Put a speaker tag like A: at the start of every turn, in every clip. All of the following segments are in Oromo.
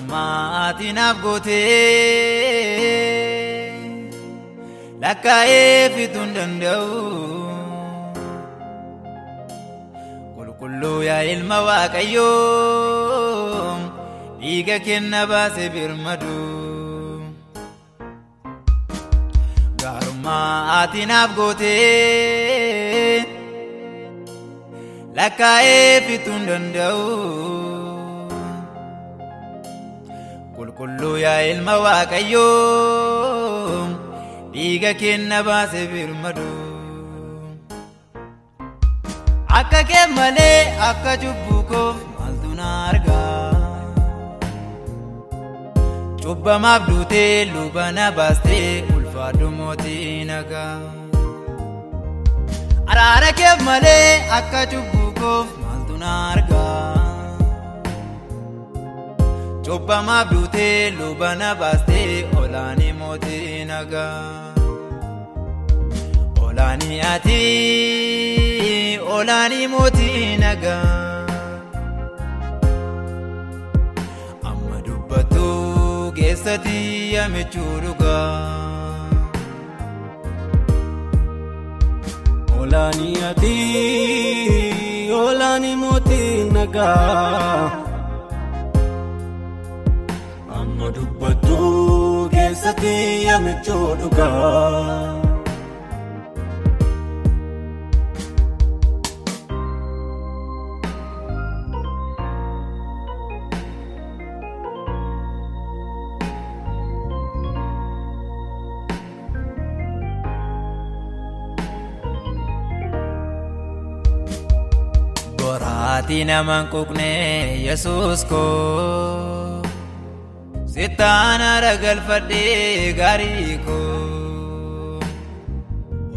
A: Gaarummaati naaf gootee lakkaa'ee fixuu hin danda'u. Qulqulluu yaa ilma Waaqayyoo dhiiga kenna baase birmadu. Gaarummaati naaf gootee lakkaa'ee fixuu hin danda'u. Qulqulluu yaa ilma Waaqayyoo dhiiga kenna baase birmadu. Akka kee malee akka cubbuu koof maaltu na argaa? Cubbamaaf duutee luba na baastee ulfaadhu mootii nagaa. Araara keef malee akka cubbuu koof maaltu na argaa? Cubbamaaf duutee luba na baastee olaanii mootii nagaa. Olaanii ati olaanii mootii nagaa. Amma dubbattu keessatti yaamichuu dhugaa.
B: Olaanii ati olaanii mootii nagaa. Amma dubbattu keessatti yaamichuu dhugaa.
A: Boraati naman quqne Yesuus ko sitaana ragalfadhee gaarii ko.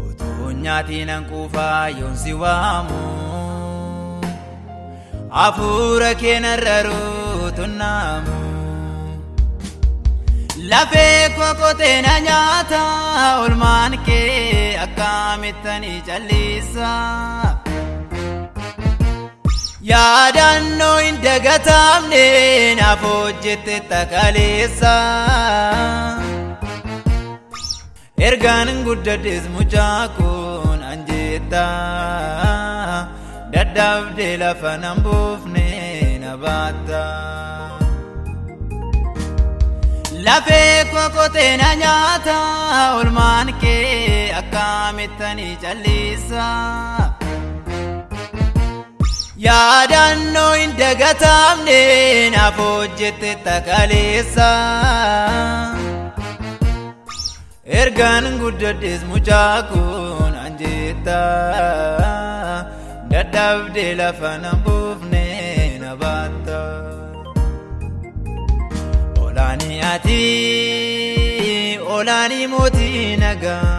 A: Utuu nyaatiin quufaa yoon si waamu hafuura kee narra ruutunnaamu. Lafee kokotee na nyaata olmaan kee akkamittanii callisa. Yaadannoo hin dagatamne naaf hojjette takaleessa. Ergaan guddadhees mucaa kun anjeetta. Dadhabdee lafa nan buufne na baatta. Lafee kokotee na nyaata olmaan kee akkamittanii callisa. Yaadannoo hin dagatamne naaf hojjette takaleessa. Ergaan guddadhees mucaa kun anjeetta. Dadhabdee lafa nan buufne na baatta. Olaanii ati olaanii mootii nagaa.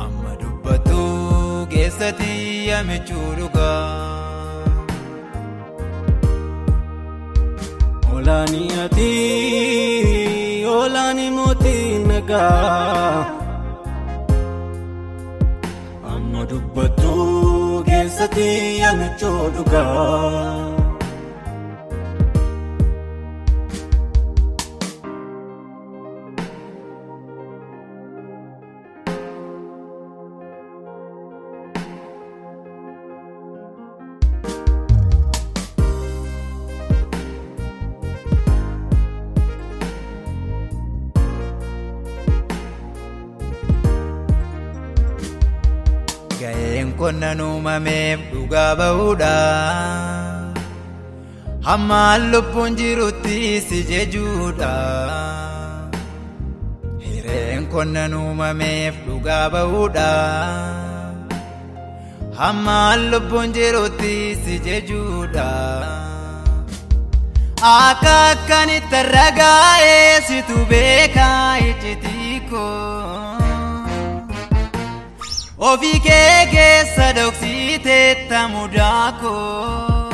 A: Amma dubbattu keessatti yaamichuu dhugaa.
B: Olaanii ati olaanii mootii nagaa. Amma dubbattu keessatti yaamichuu dhugaa.
A: Ga'een qonna uumameef dhugaa ba'uudha. Hammaan lubbuun jirutti si jechuudha. Hireen qonna uumameef dhugaa ba'uudha. Hammaan lubbuun jirutti si jechuudha. Akka akkanitti ragaa'ee situ beekaa iccitii koo. Ofii kee keessa dhoksiteetta mudaa koo.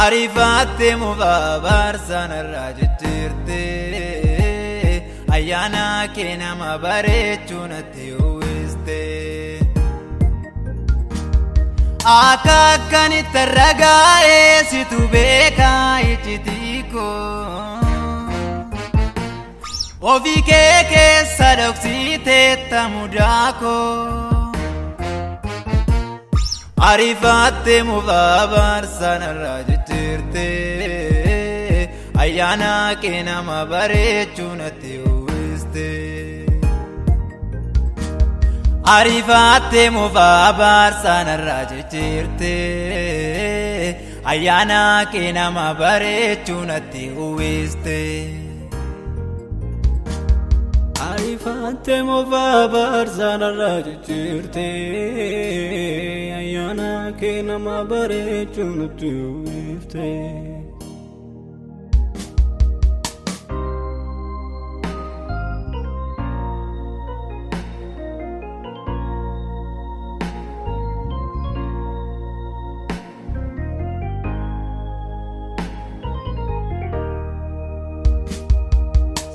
A: Ariifattee mufaa baarsaan irraa jijjiirte. Ayyaana kee nama bareechuu natti uwwiste. Akkanitti ragaa'ee situ beekaa iccitii koo ofii kee keessa dhoksitee mudaa koo ariifattee muufaa barsaanarraa jijjiirtee ayyaana kee nama bareechuu natti uwwistee. Ariifattee muufaa barsaanarraa jijjiirtee ayyaana kee nama bareechuu natti uwwistee.
B: Ariifattee muufaa barsaanarraa jijjiirtee ayyaana kee nama bareechuu natti uwwistee.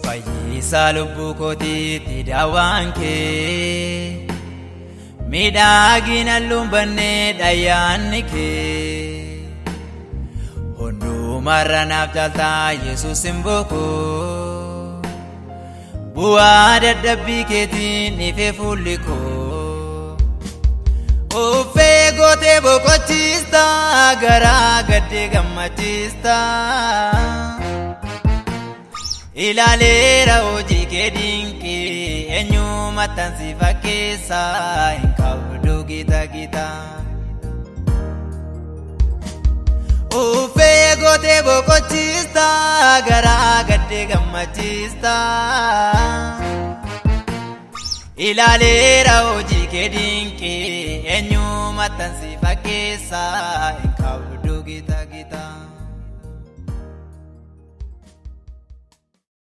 A: Fayyisa lubbuu kootiitti daawaan kee miidhagina lumbannee dhayyaanni kee hundumarra naaf caaltaa Yesuus hin bookoo bu'aa dadhabbii keetiin ifee fuulli koo uffee gootee boqochiistaa garaa gaddee gammachiistaa. Ilaaleera hojii kee dinqii eenyumatan si fakkeessaa hin qabdu gita gita. Uffee gootee boqochiistaa garaa gaddee gammachiistaa. Ilaaleera hojii kee dinqii eenyumatan si fakkeessaa hin qabdu gita gita.